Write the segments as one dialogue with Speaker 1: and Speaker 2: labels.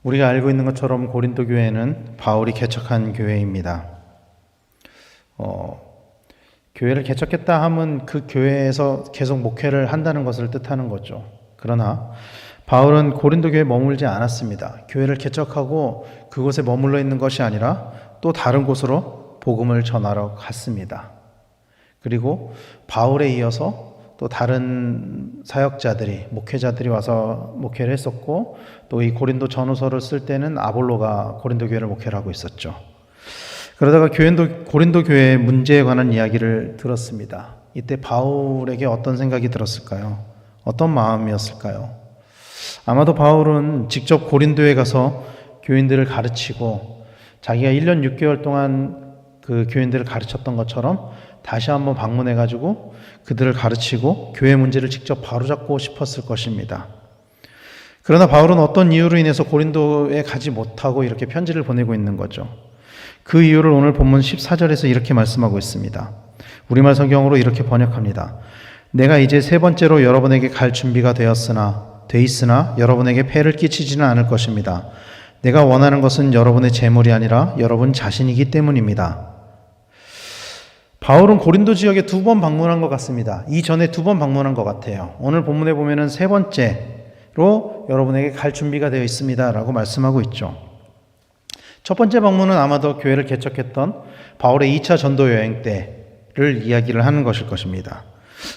Speaker 1: 우리가 알고 있는 것처럼 고린도 교회는 바울이 개척한 교회입니다. 교회를 개척했다 하면 그 교회에서 계속 목회를 한다는 것을 뜻하는 거죠. 그러나 바울은 고린도 교회에 머물지 않았습니다. 교회를 개척하고 그곳에 머물러 있는 것이 아니라 또 다른 곳으로 복음을 전하러 갔습니다. 그리고 바울에 이어서 또 다른 사역자들이, 목회자들이 와서 목회를 했었고, 또 이 고린도 전후서를 쓸 때는 아볼로가 고린도 교회를 목회를 하고 있었죠. 그러다가 고린도 교회의 문제에 관한 이야기를 들었습니다. 이때 바울에게 어떤 생각이 들었을까요? 어떤 마음이었을까요? 아마도 바울은 직접 고린도에 가서 교인들을 가르치고 자기가 1년 6개월 동안 그 교인들을 가르쳤던 것처럼 다시 한번 방문해가지고 그들을 가르치고 교회 문제를 직접 바로잡고 싶었을 것입니다. 그러나 바울은 어떤 이유로 인해서 고린도에 가지 못하고 이렇게 편지를 보내고 있는 거죠. 그 이유를 오늘 본문 14절에서 이렇게 말씀하고 있습니다. 우리말 성경으로 이렇게 번역합니다. 내가 이제 세 번째로 여러분에게 갈 준비가 돼 있으나 여러분에게 폐를 끼치지는 않을 것입니다. 내가 원하는 것은 여러분의 재물이 아니라 여러분 자신이기 때문입니다. 바울은 고린도 지역에 2번 방문한 것 같습니다. 이전에 2번 방문한 것 같아요. 오늘 본문에 보면은 세 번째로 여러분에게 갈 준비가 되어 있습니다 라고 말씀하고 있죠. 첫 번째 방문은 아마도 교회를 개척했던 바울의 2차 전도 여행 때를 이야기를 하는 것일 것입니다.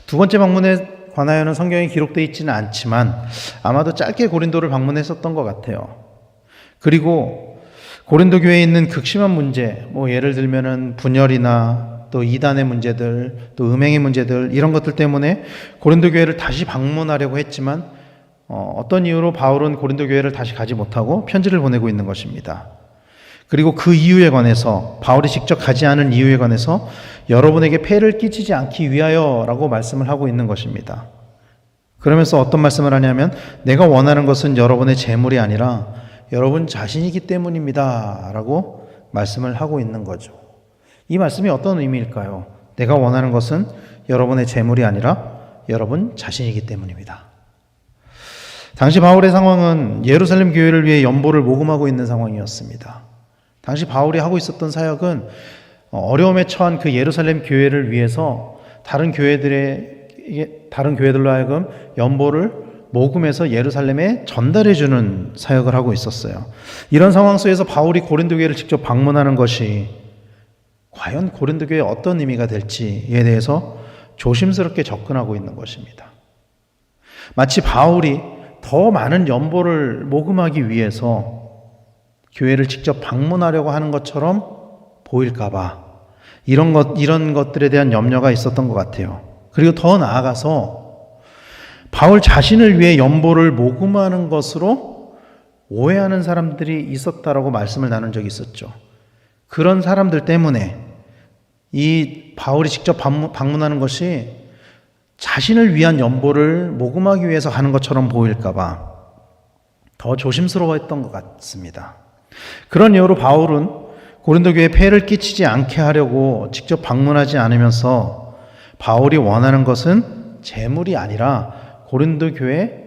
Speaker 1: 두 번째 방문에 관하여는 성경에 기록되어 있지는 않지만 아마도 짧게 고린도를 방문했었던 것 같아요. 그리고 고린도 교회에 있는 극심한 문제, 예를 들면은 분열이나 또 이단의 문제들, 또 음행의 문제들, 이런 것들 때문에 고린도 교회를 다시 방문하려고 했지만 어떤 이유로 바울은 고린도 교회를 다시 가지 못하고 편지를 보내고 있는 것입니다. 그리고 그 이유에 관해서, 바울이 직접 가지 않은 이유에 관해서 여러분에게 폐를 끼치지 않기 위하여라고 말씀을 하고 있는 것입니다. 그러면서 어떤 말씀을 하냐면 내가 원하는 것은 여러분의 재물이 아니라 여러분 자신이기 때문입니다 라고 말씀을 하고 있는 거죠. 이 말씀이 어떤 의미일까요? 내가 원하는 것은 여러분의 재물이 아니라 여러분 자신이기 때문입니다. 당시 바울의 상황은 예루살렘 교회를 위해 연보를 모금하고 있는 상황이었습니다. 당시 바울이 하고 있었던 사역은 어려움에 처한 그 예루살렘 교회를 위해서 다른 교회들로 하여금 연보를 모금해서 예루살렘에 전달해주는 사역을 하고 있었어요. 이런 상황 속에서 바울이 고린도 교회를 직접 방문하는 것이 과연 고린도 교회에 어떤 의미가 될지에 대해서 조심스럽게 접근하고 있는 것입니다. 마치 바울이 더 많은 연보를 모금하기 위해서 교회를 직접 방문하려고 하는 것처럼 보일까봐 이런 것들에 대한 염려가 있었던 것 같아요. 그리고 더 나아가서 바울 자신을 위해 연보를 모금하는 것으로 오해하는 사람들이 있었다라고 말씀을 나눈 적이 있었죠. 그런 사람들 때문에 이 바울이 직접 방문하는 것이 자신을 위한 연보를 모금하기 위해서 하는 것처럼 보일까봐 더 조심스러워했던 것 같습니다. 그런 이유로 바울은 고린도 교회에 폐를 끼치지 않게 하려고 직접 방문하지 않으면서 바울이 원하는 것은 재물이 아니라 고린도 교회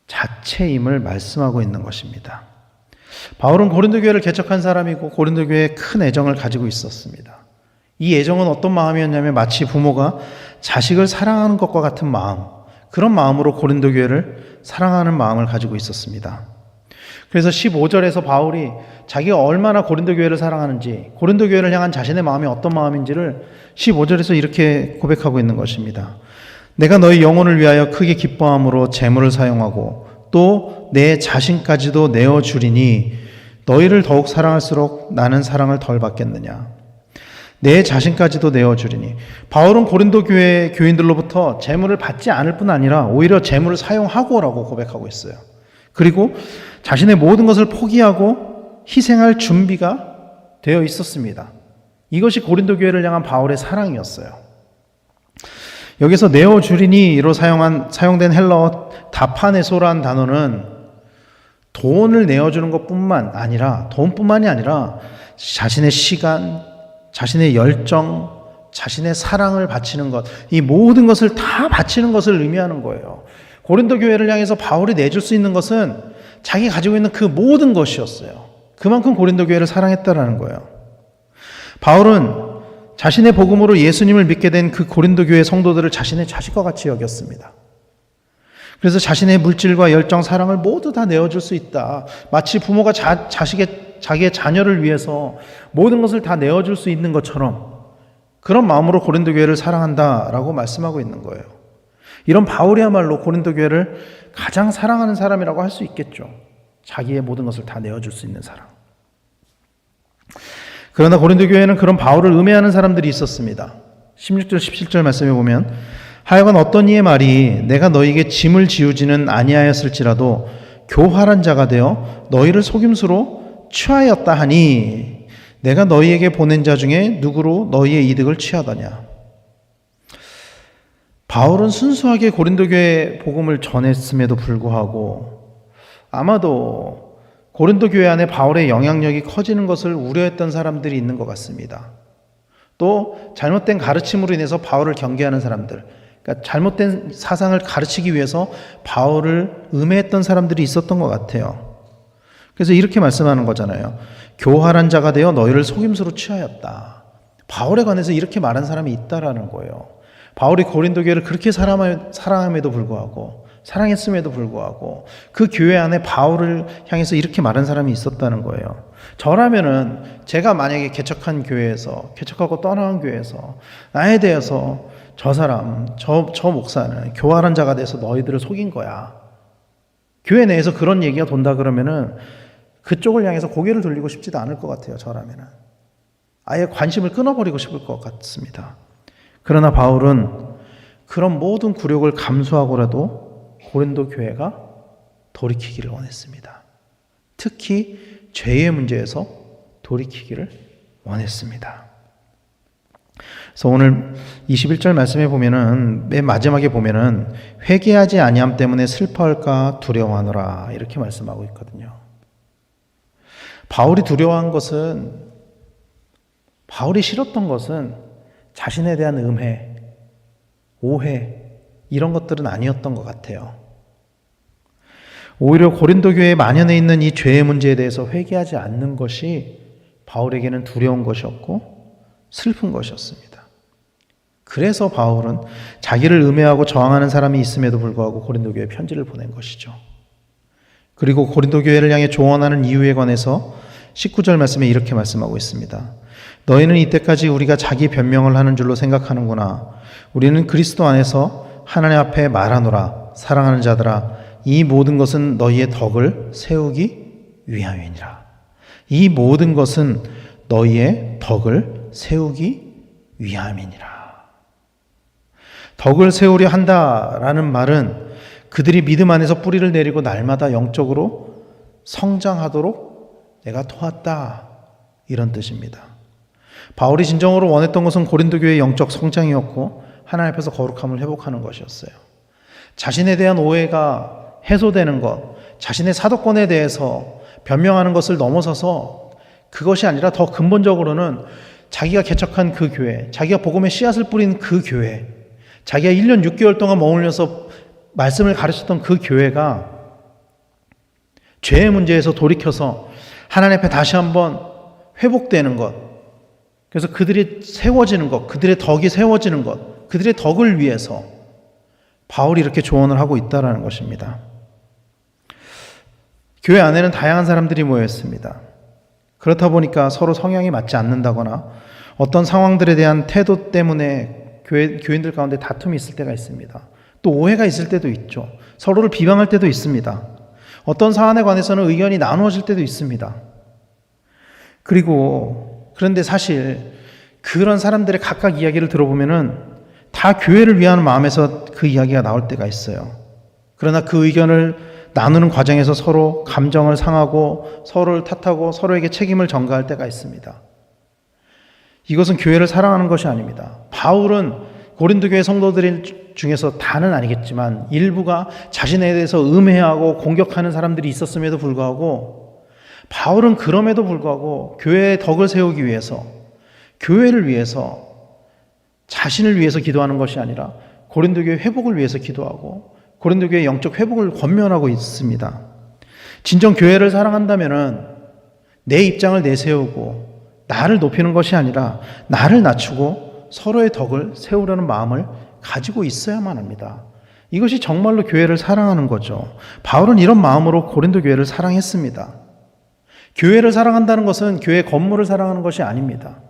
Speaker 1: 자체임을 말씀하고 있는 것입니다. 바울은 고린도 교회를 개척한 사람이고 고린도 교회에 큰 애정을 가지고 있었습니다. 이 애정은 어떤 마음이었냐면 마치 부모가 자식을 사랑하는 것과 같은 마음, 그런 마음으로 고린도 교회를 사랑하는 마음을 가지고 있었습니다. 그래서 15절에서 바울이 자기가 얼마나 고린도 교회를 사랑하는지, 고린도 교회를 향한 자신의 마음이 어떤 마음인지를 15절에서 이렇게 고백하고 있는 것입니다. 내가 너희 영혼을 위하여 크게 기뻐함으로 재물을 사용하고 또 내 자신까지도 내어주리니 너희를 더욱 사랑할수록 나는 사랑을 덜 받겠느냐. 내 자신까지도 내어주리니. 바울은 고린도 교회 교인들로부터 재물을 받지 않을 뿐 아니라 오히려 재물을 사용하고라고 고백하고 있어요. 그리고 자신의 모든 것을 포기하고 희생할 준비가 되어 있었습니다. 이것이 고린도 교회를 향한 바울의 사랑이었어요. 여기서 네오주리니로 사용된 헬라어 다파네소라는 단어는 돈을 내어주는 돈뿐만이 아니라 자신의 시간, 자신의 열정, 자신의 사랑을 바치는 것, 이 모든 것을 다 바치는 것을 의미하는 거예요. 고린도 교회를 향해서 바울이 내줄 수 있는 것은 자기 가지고 있는 그 모든 것이었어요. 그만큼 고린도 교회를 사랑했다라는 거예요. 바울은 자신의 복음으로 예수님을 믿게 된 그 고린도 교회 성도들을 자신의 자식과 같이 여겼습니다. 그래서 자신의 물질과 열정, 사랑을 모두 다 내어줄 수 있다. 마치 부모가 자기의 자녀를 위해서 모든 것을 다 내어줄 수 있는 것처럼 그런 마음으로 고린도 교회를 사랑한다라고 말씀하고 있는 거예요. 이런 바울이야말로 고린도 교회를 가장 사랑하는 사람이라고 할 수 있겠죠. 자기의 모든 것을 다 내어줄 수 있는 사람. 그러나 고린도 교회에는 그런 바울을 음해하는 사람들이 있었습니다. 16절 17절 말씀에 보면 하여간 어떤 이의 말이 내가 너희에게 짐을 지우지는 아니하였을지라도 교활한 자가 되어 너희를 속임수로 취하였다 하니 내가 너희에게 보낸 자 중에 누구로 너희의 이득을 취하더냐. 바울은 순수하게 고린도 교회 복음을 전했음에도 불구하고 아마도 고린도 교회 안에 바울의 영향력이 커지는 것을 우려했던 사람들이 있는 것 같습니다. 또 잘못된 가르침으로 인해서 바울을 경계하는 사람들, 그러니까 잘못된 사상을 가르치기 위해서 바울을 음해했던 사람들이 있었던 것 같아요. 그래서 이렇게 말씀하는 거잖아요. 교활한 자가 되어 너희를 속임수로 취하였다. 바울에 관해서 이렇게 말한 사람이 있다라는 거예요. 바울이 고린도 교회를 그렇게 사랑함에도 불구하고 사랑했음에도 불구하고 그 교회 안에 바울을 향해서 이렇게 말한 사람이 있었다는 거예요. 저라면은 제가 만약에 개척하고 떠나간 교회에서 나에 대해서 저 사람, 저 목사는 교활한 자가 돼서 너희들을 속인 거야. 교회 내에서 그런 얘기가 돈다 그러면은 그쪽을 향해서 고개를 돌리고 싶지도 않을 것 같아요. 저라면은 아예 관심을 끊어버리고 싶을 것 같습니다. 그러나 바울은 그런 모든 굴욕을 감수하고라도 고린도 교회가 돌이키기를 원했습니다. 특히 죄의 문제에서 돌이키기를 원했습니다. 그래서 오늘 21절 말씀에 보면은 맨 마지막에 보면은 회개하지 아니함 때문에 슬퍼할까 두려워하노라 이렇게 말씀하고 있거든요. 바울이 두려워한 것은 바울이 싫었던 것은 자신에 대한 음해, 오해 이런 것들은 아니었던 것 같아요. 오히려 고린도 교회에 만연해 있는 이 죄의 문제에 대해서 회개하지 않는 것이 바울에게는 두려운 것이었고 슬픈 것이었습니다. 그래서 바울은 자기를 음해하고 저항하는 사람이 있음에도 불구하고 고린도 교회에 편지를 보낸 것이죠. 그리고 고린도 교회를 향해 조언하는 이유에 관해서 19절 말씀에 이렇게 말씀하고 있습니다. 너희는 이때까지 우리가 자기 변명을 하는 줄로 생각하는구나. 우리는 그리스도 안에서 하나님 앞에 말하노라. 사랑하는 자들아, 이 모든 것은 너희의 덕을 세우기 위함이니라. 이 모든 것은 너희의 덕을 세우기 위함이니라. 덕을 세우려 한다라는 말은 그들이 믿음 안에서 뿌리를 내리고 날마다 영적으로 성장하도록 내가 도왔다 이런 뜻입니다. 바울이 진정으로 원했던 것은 고린도 교회의 영적 성장이었고 하나님 앞에서 거룩함을 회복하는 것이었어요. 자신에 대한 오해가 해소되는 것, 자신의 사도권에 대해서 변명하는 것을 넘어서서 그것이 아니라 더 근본적으로는 자기가 개척한 그 교회, 자기가 복음의 씨앗을 뿌린 그 교회, 자기가 1년 6개월 동안 머물면서 말씀을 가르쳤던 그 교회가 죄의 문제에서 돌이켜서 하나님 앞에 다시 한번 회복되는 것, 그래서 그들이 세워지는 것, 그들의 덕이 세워지는 것, 그들의 덕을 위해서 바울이 이렇게 조언을 하고 있다는 것입니다. 교회 안에는 다양한 사람들이 모여 있습니다. 그렇다 보니까 서로 성향이 맞지 않는다거나 어떤 상황들에 대한 태도 때문에 교인들 가운데 다툼이 있을 때가 있습니다. 또 오해가 있을 때도 있죠. 서로를 비방할 때도 있습니다. 어떤 사안에 관해서는 의견이 나누어질 때도 있습니다. 그런데 사실 그런 사람들의 각각 이야기를 들어보면은 다 교회를 위한 마음에서 그 이야기가 나올 때가 있어요. 그러나 그 의견을 나누는 과정에서 서로 감정을 상하고 서로를 탓하고 서로에게 책임을 전가할 때가 있습니다. 이것은 교회를 사랑하는 것이 아닙니다. 바울은 고린도 교회 성도들 중에서 다는 아니겠지만 일부가 자신에 대해서 음해하고 공격하는 사람들이 있었음에도 불구하고 바울은 그럼에도 불구하고 교회의 덕을 세우기 위해서 교회를 위해서 자신을 위해서 기도하는 것이 아니라 고린도 교회 회복을 위해서 기도하고 고린도 교회의 영적 회복을 권면하고 있습니다. 진정 교회를 사랑한다면은 내 입장을 내세우고 나를 높이는 것이 아니라 나를 낮추고 서로의 덕을 세우려는 마음을 가지고 있어야만 합니다. 이것이 정말로 교회를 사랑하는 거죠. 바울은 이런 마음으로 고린도 교회를 사랑했습니다. 교회를 사랑한다는 것은 교회 건물을 사랑하는 것이 아닙니다.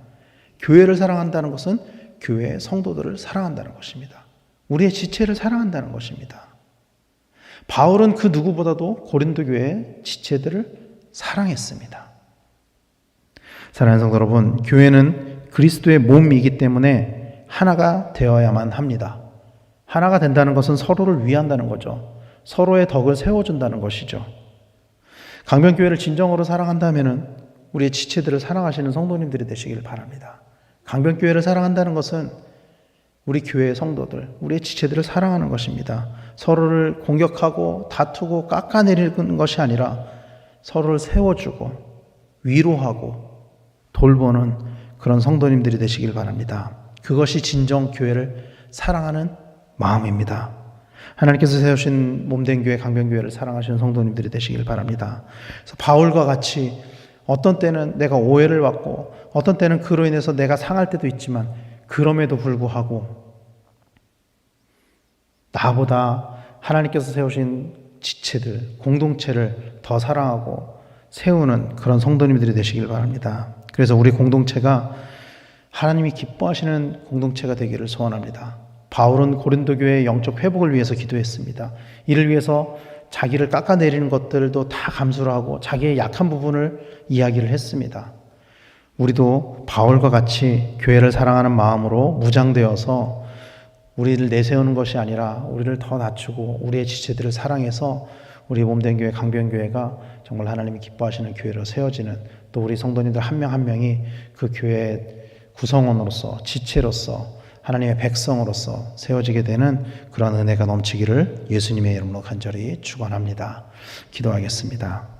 Speaker 1: 교회를 사랑한다는 것은 교회의 성도들을 사랑한다는 것입니다. 우리의 지체를 사랑한다는 것입니다. 바울은 그 누구보다도 고린도 교회의 지체들을 사랑했습니다. 사랑하는 성도 여러분, 교회는 그리스도의 몸이기 때문에 하나가 되어야만 합니다. 하나가 된다는 것은 서로를 위한다는 거죠. 서로의 덕을 세워준다는 것이죠. 강변교회를 진정으로 사랑한다면 우리의 지체들을 사랑하시는 성도님들이 되시길 바랍니다. 강변교회를 사랑한다는 것은 우리 교회의 성도들, 우리의 지체들을 사랑하는 것입니다. 서로를 공격하고 다투고 깎아내리는 것이 아니라 서로를 세워주고 위로하고 돌보는 그런 성도님들이 되시길 바랍니다. 그것이 진정 교회를 사랑하는 마음입니다. 하나님께서 세우신 몸된 교회 강변교회를 사랑하시는 성도님들이 되시길 바랍니다. 그래서 바울과 같이 어떤 때는 내가 오해를 받고 어떤 때는 그로 인해서 내가 상할 때도 있지만 그럼에도 불구하고 나보다 하나님께서 세우신 지체들, 공동체를 더 사랑하고 세우는 그런 성도님들이 되시길 바랍니다. 그래서 우리 공동체가 하나님이 기뻐하시는 공동체가 되기를 소원합니다. 바울은 고린도 교회의 영적 회복을 위해서 기도했습니다. 이를 위해서 자기를 깎아내리는 것들도 다 감수를 하고 자기의 약한 부분을 이야기를 했습니다. 우리도 바울과 같이 교회를 사랑하는 마음으로 무장되어서 우리를 내세우는 것이 아니라 우리를 더 낮추고 우리의 지체들을 사랑해서 우리 몸된 교회 강변교회가 정말 하나님이 기뻐하시는 교회로 세워지는, 또 우리 성도님들 한 명 한 명이 그 교회의 구성원으로서 지체로서 하나님의 백성으로서 세워지게 되는 그런 은혜가 넘치기를 예수님의 이름으로 간절히 축원합니다. 기도하겠습니다.